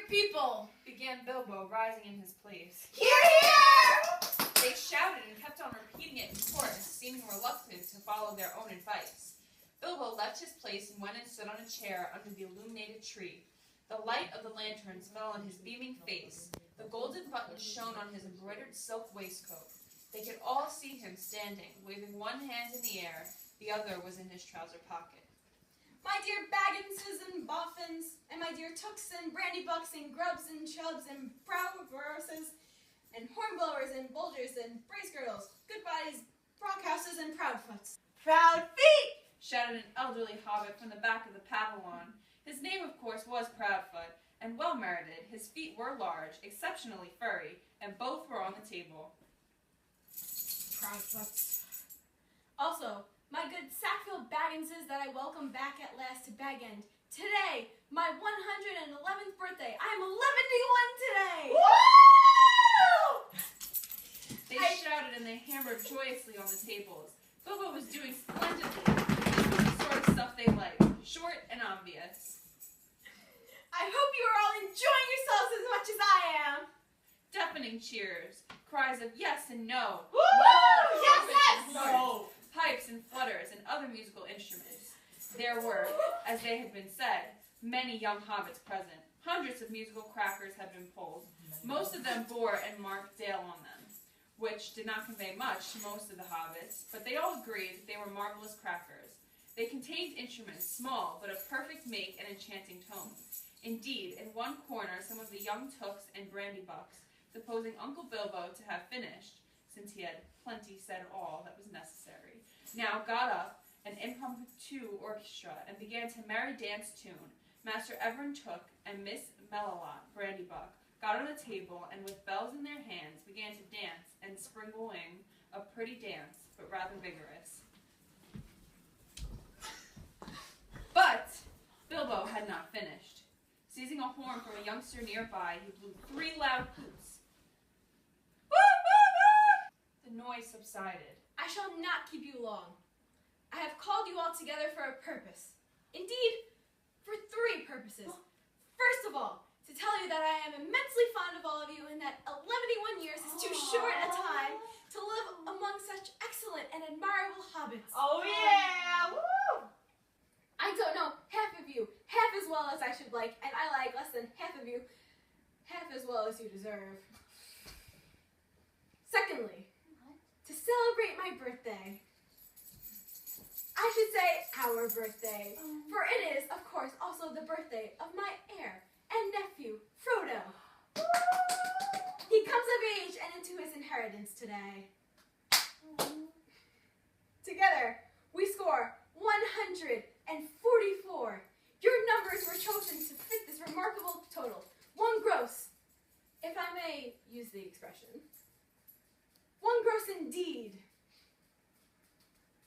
people, began Bilbo, rising in his place. Hear, hear! They shouted and kept on repeating it in chorus, seeming reluctant to follow their own advice. Bilbo left his place and went and stood on a chair under the illuminated tree. The light of the lanterns fell on his beaming face. The golden buttons shone on his embroidered silk waistcoat. They could all see him standing, waving one hand in the air, the other was in his trouser pocket. My dear Bagginses and Boffins, and my dear Tooks and Brandybucks and Grubs and Chubs and Browverses, and Hornblowers and Bulgers and Bracegirdles, Goodbyes, Brockhouses and Proudfoots. Proud feet! Shouted an elderly hobbit from the back of the pavilion. His name, of course, was Proudfoot, and well merited. His feet were large, exceptionally furry, and both were on the table. Proudfoots. Also, my good Sackville Bagginses that I welcome back at last to Bag End. Today, my 111th birthday. I'm 11 today! Woo! They shouted and they hammered joyously on the tables. Bilbo was doing splendidly. This was the sort of stuff they liked, short and obvious. I hope you are all enjoying yourselves as much as I am. Deafening cheers, cries of yes and no. Woo! Yes, yes! No! Pipes and flutters and other musical instruments. There were, as they had been said, many young hobbits present. Hundreds of musical crackers had been pulled. Most of them bore and marked Dale on them, which did not convey much to most of the hobbits, but they all agreed that they were marvelous crackers. They contained instruments small, but of perfect make and enchanting tone. Indeed, in one corner some of the young Tooks and Brandybucks, supposing Uncle Bilbo to have finished, since he had plenty said all that was necessary, now got up an impromptu orchestra and began to merry dance tune. Master Everin Took and Miss Melilot Brandybuck got on a table and with bells in their hands began to dance and springling a pretty dance, but rather vigorous. But Bilbo had not finished. Seizing a horn from a youngster nearby, he blew 3 loud hoots. The noise subsided. I shall not keep you long. I have called you all together for a purpose. Indeed, for 3 purposes. First of all, to tell you that I am immensely fond of all of you and that 11 years is too short a time to live among such excellent and admirable hobbits. Oh yeah! Woo! I don't know half of you half as well as I should like, and I like less than half of you half as well as you deserve. Secondly, to celebrate my birthday. I should say our birthday, for it is, of course, also the birthday of my heir and nephew, Frodo. He comes of age and into his inheritance today. Together, we score 144. Your numbers were chosen to fit this remarkable total. 1 gross, if I may use the expression. 1 gross indeed.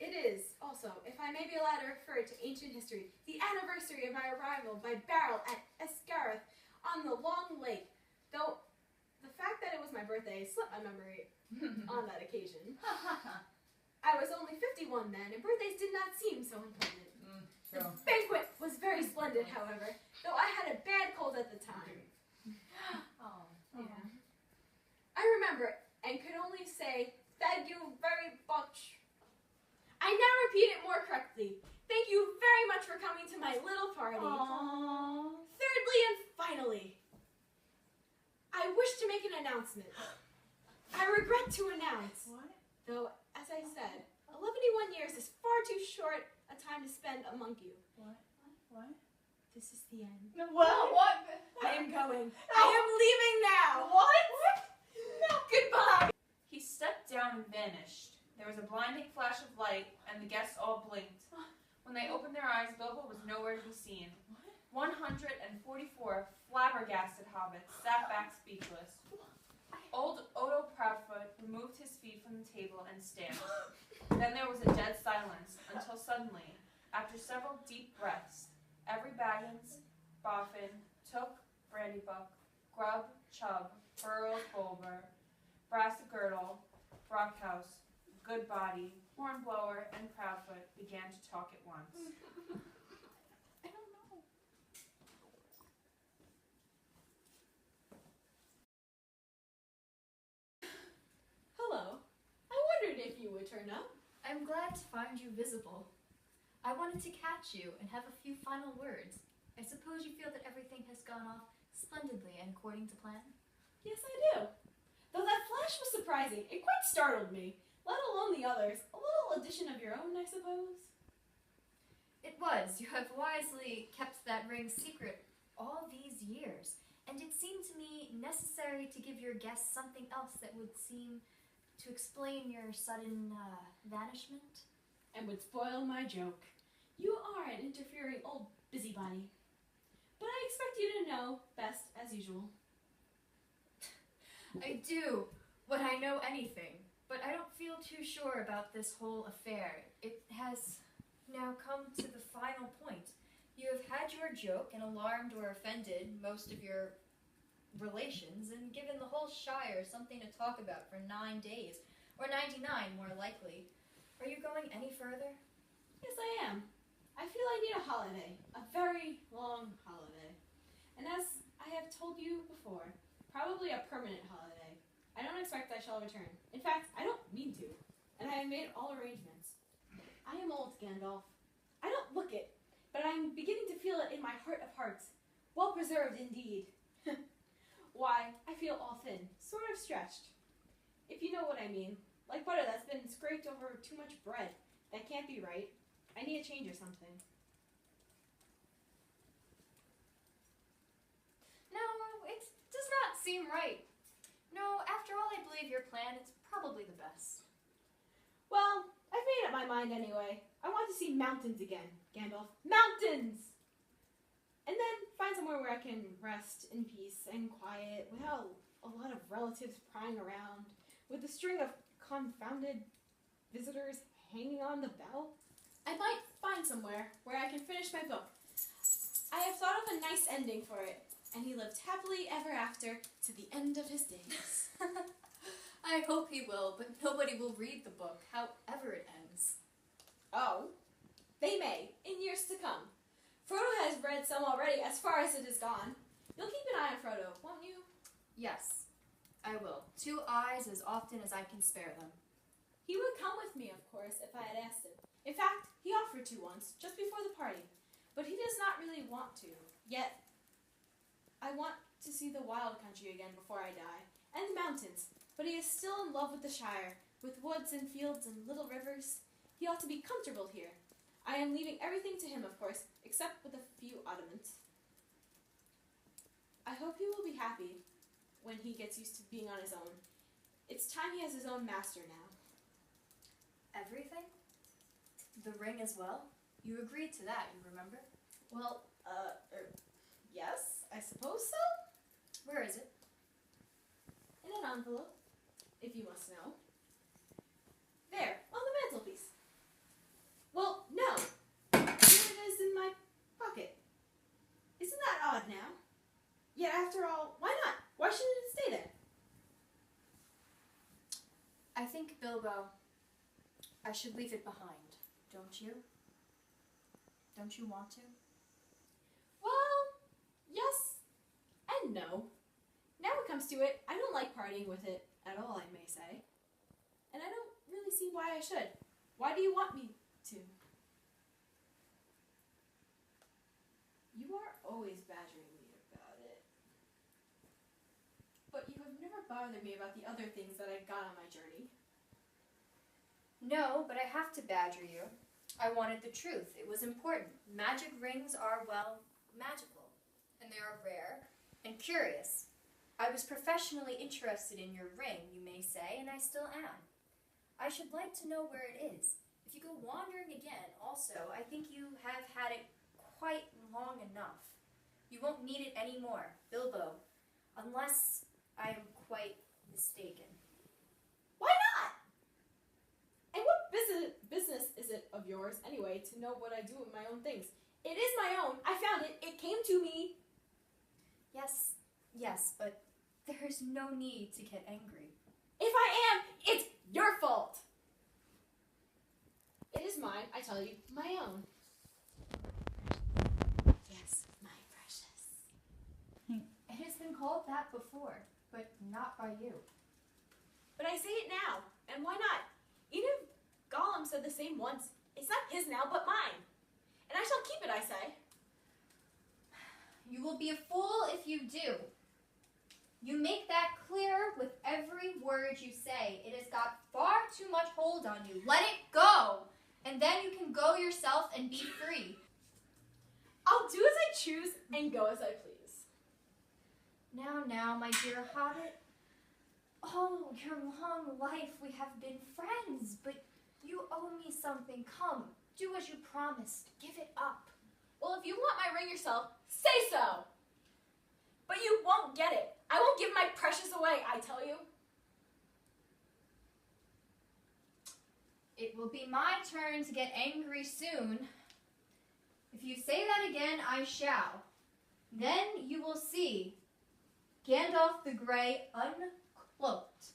It is, also, if I may be allowed to refer to ancient history, the anniversary of my arrival by barrel at Esgareth on the Long Lake, though the fact that it was my birthday slipped my memory on that occasion. I was only 51 then, and birthdays did not seem so important. The banquet was very splendid, however, though I had a bad cold at the time. Yeah. I remember and could only say, thank you very much. I now repeat it more correctly. Thank you very much for coming to my little party. Aww. Thirdly and finally, I wish to make an announcement. I regret to announce, though, as I said, 11 years is far too short a time to spend among you. What? This is the end. What? I am going. I am leaving now. What? No. Goodbye. He stepped down and vanished. There was a blinding flash of light, and the guests all blinked. When they opened their eyes, Bilbo was nowhere to be seen. 144 flabbergasted hobbits sat back speechless. Old Odo Proudfoot removed his feet from the table and stamped. Then there was a dead silence, until suddenly, after several deep breaths, every Baggins, Boffin, Took, Brandybuck, Grub, Chub, Burrows, Bulber, Bracegirdle, Brockhouse, Goodbody, Hornblower, and Proudfoot began to talk at once. I don't know. turn up. I'm glad to find you visible. I wanted to catch you and have a few final words. I suppose you feel that everything has gone off splendidly and according to plan? Yes, I do. Though that flash was surprising. It quite startled me, let alone the others. A little addition of your own, I suppose. It was. You have wisely kept that ring secret all these years, and it seemed to me necessary to give your guests something else that would seem to explain your sudden vanishment. And would spoil my joke. You are an interfering old busybody. But I expect you to know best as usual. I do what I know anything, but I don't feel too sure about this whole affair. It has now come to the final point. You have had your joke and alarmed or offended most of your relations and given the whole Shire something to talk about for 9 days, or 99 more likely. Are you going any further? Yes, I am. I feel I need a holiday. A very long holiday. And as I have told you before, probably a permanent holiday. I don't expect I shall return. In fact, I don't mean to. And I have made all arrangements. I am old, Gandalf. I don't look it, but I am beginning to feel it in my heart of hearts. Well preserved indeed. Why, I feel all thin, sort of stretched. If you know what I mean. Like butter that's been scraped over too much bread. That can't be right. I need a change or something. No, it does not seem right. No, after all, I believe your plan is probably the best. Well, I've made up my mind anyway. I want to see mountains again, Gandalf. Mountains! And then find somewhere where I can rest in peace and quiet without a lot of relatives prying around, with a string of confounded visitors hanging on the bell. I might find somewhere where I can finish my book. I have thought of a nice ending for it, and he lived happily ever after to the end of his days. I hope he will, but nobody will read the book, however it ends. Oh, they may, in years to come. Frodo has read some already, as far as it has gone. You'll keep an eye on Frodo, won't you? Yes, I will. 2 eyes as often as I can spare them. He would come with me, of course, if I had asked him. In fact, he offered to once, just before the party. But he does not really want to. Yet, I want to see the wild country again before I die, and the mountains. But he is still in love with the Shire, with woods and fields and little rivers. He ought to be comfortable here. I am leaving everything to him, of course, except with a few oddments. I hope he will be happy when he gets used to being on his own. It's time he has his own master now. Everything? The ring as well? You agreed to that, you remember? Well, yes, I suppose so. Where is it? In an envelope, if you must know. There, on the mantelpiece. Well, no. Here it is in my pocket. Isn't that odd now? Yet after all, why not? Why shouldn't it stay there? I think, Bilbo, I should leave it behind, don't you? Don't you want to? Well, yes and no. Now it comes to it, I don't like partying with it at all, I may say. And I don't really see why I should. Why do you want me to? You are always badgering me about it. But you have never bothered me about the other things that I got on my journey. No, but I have to badger you. I wanted the truth. It was important. Magic rings are, well, magical. And they are rare and curious. I was professionally interested in your ring, you may say, and I still am. I should like to know where it is. If you go wandering again, also, I think you have had it quite long enough. You won't need it anymore, Bilbo, unless I am quite mistaken. Why not? And what business is it of yours, anyway, to know what I do with my own things? It is my own. I found it. It came to me. Yes, but there's no need to get angry. If I am, it's your fault. It is mine, I tell you, my own. Yes, my precious. It has been called that before, but not by you. But I say it now, and why not? Even Gollum said the same once. It's not his now, but mine. And I shall keep it, I say. You will be a fool if you do. You make that clear with every word you say. It has got far too much hold on you. Let it go, and then you can go yourself and be free. I'll do as I choose and go as I please. Now, my dear Hobbit. All your long life we have been friends, but you owe me something. Come, do as you promised. Give it up. Well, if you want my ring yourself, say so. But you won't get it. I won't give my precious away, I tell you. It will be my turn to get angry soon. If you say that again, I shall. Then you will see Gandalf the Grey uncloaked.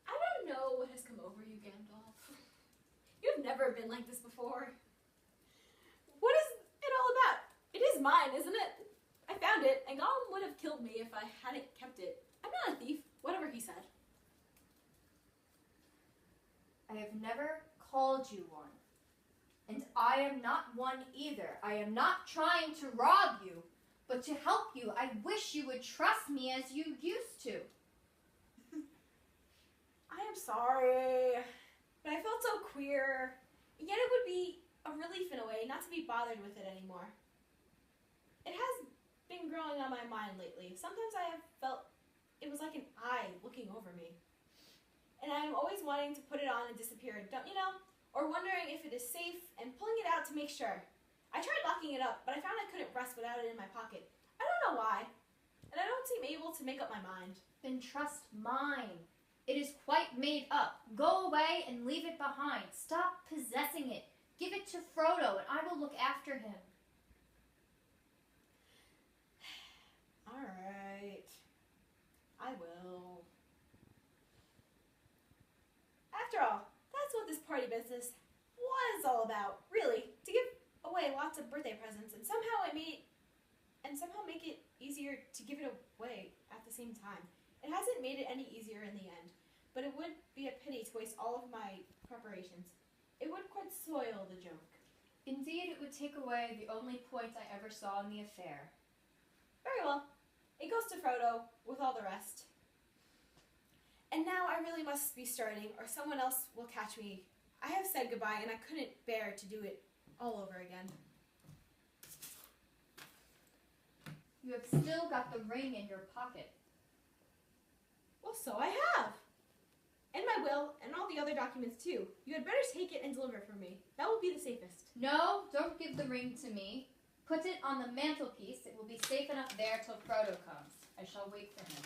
I don't know what has come over you, Gandalf. You've never been like this before. What is it all about? It is mine, isn't it? I found it, and Gollum would have killed me if I hadn't kept it. I'm not a thief, whatever he said. I have never called you one. And I am not one either. I am not trying to rob you, but to help you. I wish you would trust me as you used to. I am sorry, but I felt so queer. Yet it would be a relief in a way not to be bothered with it anymore. It has been growing on my mind lately. Sometimes I have felt it was like an eye looking over me. And I'm always wanting to put it on and disappear, don't you know? Or wondering if it is safe and pulling it out to make sure. I tried locking it up, but I found I couldn't rest without it in my pocket. I don't know why. And I don't seem able to make up my mind. Then trust mine. It is quite made up. Go away and leave it behind. Stop possessing it. Give it to Frodo, and I will look after him. All right. I will. After all, that's what this party business was all about, really. To give away lots of birthday presents and somehow make it easier to give it away at the same time. It hasn't made it any easier in the end, but it would be a pity to waste all of my preparations. It would quite soil the joke. Indeed, it would take away the only point I ever saw in the affair. Very well. It goes to Frodo with all the rest. And now I really must be starting, or someone else will catch me. I have said goodbye, and I couldn't bear to do it all over again. You have still got the ring in your pocket. Well, so I have. And my will, and all the other documents too. You had better take it and deliver it for me. That will be the safest. No, don't give the ring to me. Put it on the mantelpiece. It will be safe enough there till Frodo comes. I shall wait for him.